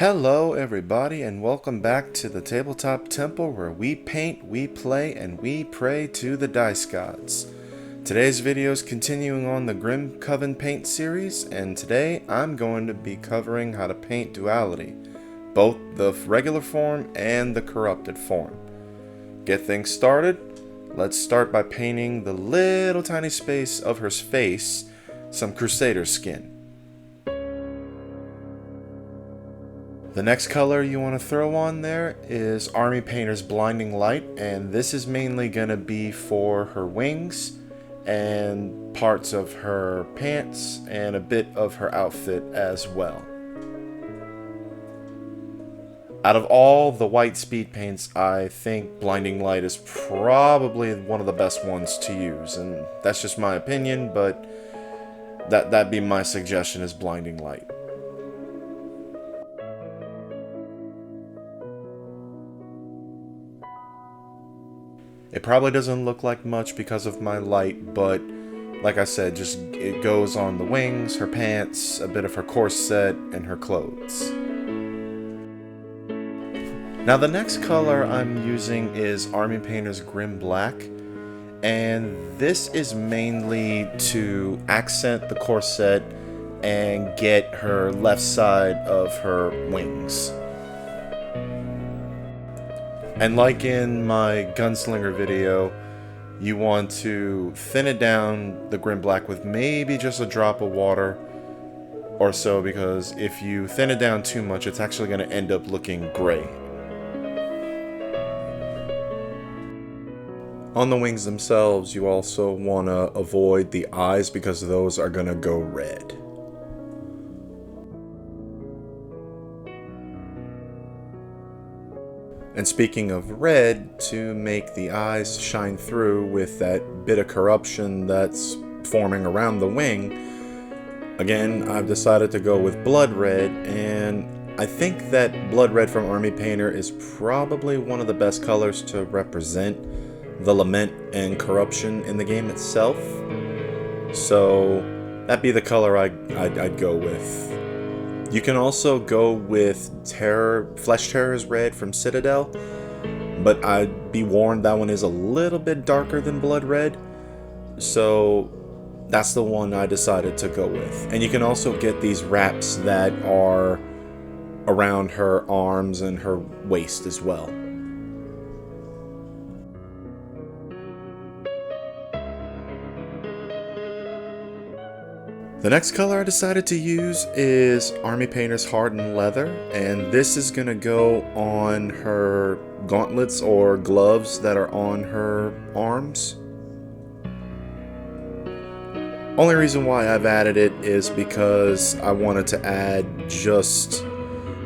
Hello everybody and welcome back to the Tabletop Temple where we paint, we play, and we pray to the dice gods. Today's video is continuing on the Grimcoven Paint series, and today I'm going to be covering how to paint Duality, both the regular form and the corrupted form. Get things started, let's start by painting the little tiny space of her face some Crusader skin. The next color you want to throw on there is Army Painter's Blinding Light, and this is mainly going to be for her wings and parts of her pants and a bit of her outfit as well. Out of all the white speed paints, I think Blinding Light is probably one of the best ones to use, and that's just my opinion, but that'd be my suggestion is Blinding Light. It probably doesn't look like much because of my light, but like I said, just it goes on the wings, her pants, a bit of her corset, and her clothes. Now the next color I'm using is Army Painter's Grim Black, and this is mainly to accent the corset and get her left side of her wings. And like in my gunslinger video, you want to thin it down, the Grim Black, with maybe just a drop of water or so, because if you thin it down too much, it's actually going to end up looking gray. On the wings themselves, you also want to avoid the eyes because those are going to go red. And speaking of red, to make the eyes shine through with that bit of corruption that's forming around the wing, again, I've decided to go with blood red, and I think that blood red from Army Painter is probably one of the best colors to represent the lament and corruption in the game itself. So that'd be the color I'd go with. You can also go with Flesh Terror's Red from Citadel, but I'd be warned that one is a little bit darker than Blood Red, so that's the one I decided to go with. And you can also get these wraps that are around her arms and her waist as well. The next color I decided to use is Army Painter's Hardened Leather, and this is going to go on her gauntlets or gloves that are on her arms. Only reason why I've added it is because I wanted to add just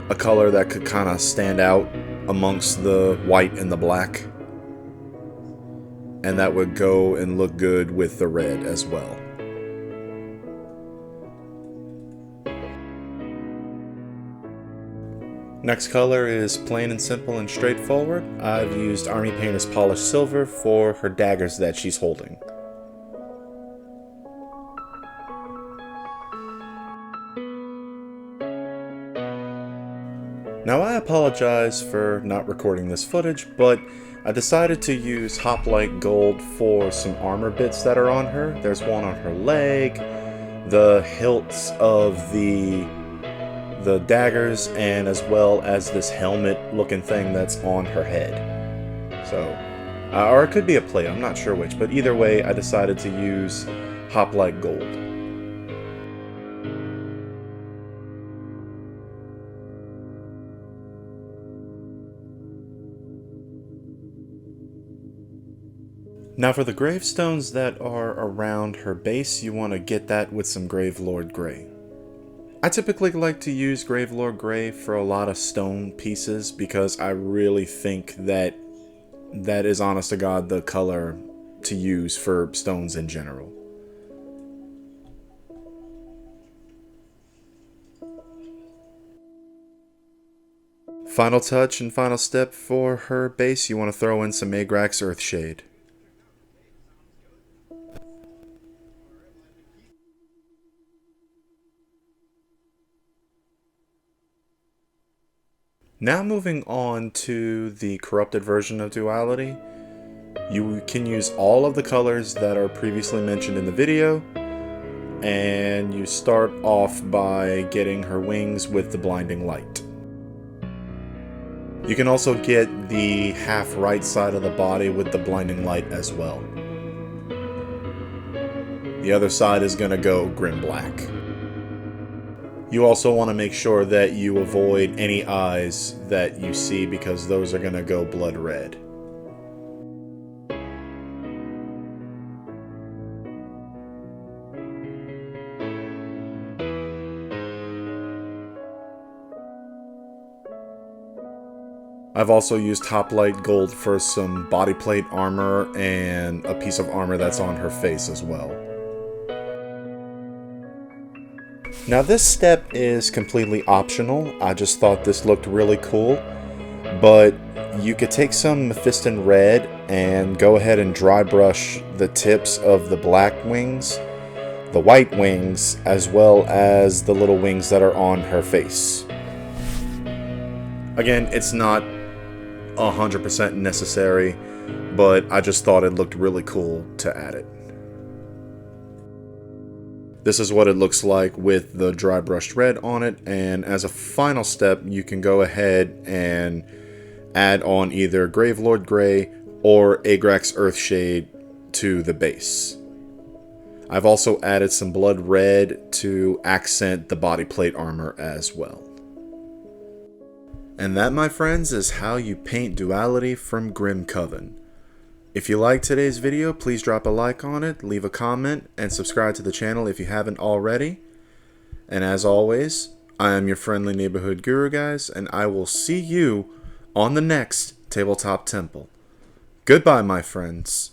a color that could kind of stand out amongst the white and the black, and that would go and look good with the red as well. Next color is plain and simple and straightforward. I've used Army Painter's Polished Silver for her daggers that she's holding. Now I apologize for not recording this footage, but I decided to use Hoplite Gold for some armor bits that are on her. There's one on her leg, the hilts of the daggers, and as well as this helmet looking thing that's on her head. So, or it could be a plate, I'm not sure which, but either way I decided to use Hoplite Gold. Now for the gravestones that are around her base, you want to get that with some Gravelord Gray. I typically like to use Gravelord Gray for a lot of stone pieces because I really think that is honest to God the color to use for stones in general. Final touch and final step for her base, you want to throw in some Agrax Earthshade. Now moving on to the corrupted version of Duality. You can use all of the colors that are previously mentioned in the video, and you start off by getting her wings with the blinding light. You can also get the half right side of the body with the blinding light as well. The other side is going to go grim black. You also want to make sure that you avoid any eyes that you see, because those are going to go blood red. I've also used Hoplite gold for some body plate armor and a piece of armor that's on her face as well. Now this step is completely optional. I just thought this looked really cool, but you could take some Mephiston red and go ahead and dry brush the tips of the black wings, the white wings, as well as the little wings that are on her face. Again, it's not 100% necessary, but I just thought it looked really cool to add it. This is what it looks like with the dry brushed red on it, and as a final step you can go ahead and add on either Gravelord Gray or Agrax Earthshade to the base. I've also added some blood red to accent the body plate armor as well. And that, my friends, is how you paint Duality from Grimcoven. If you liked today's video, please drop a like on it, leave a comment, and subscribe to the channel if you haven't already. And as always, I am your friendly neighborhood guru, guys, and I will see you on the next Tabletop Temple. Goodbye, my friends.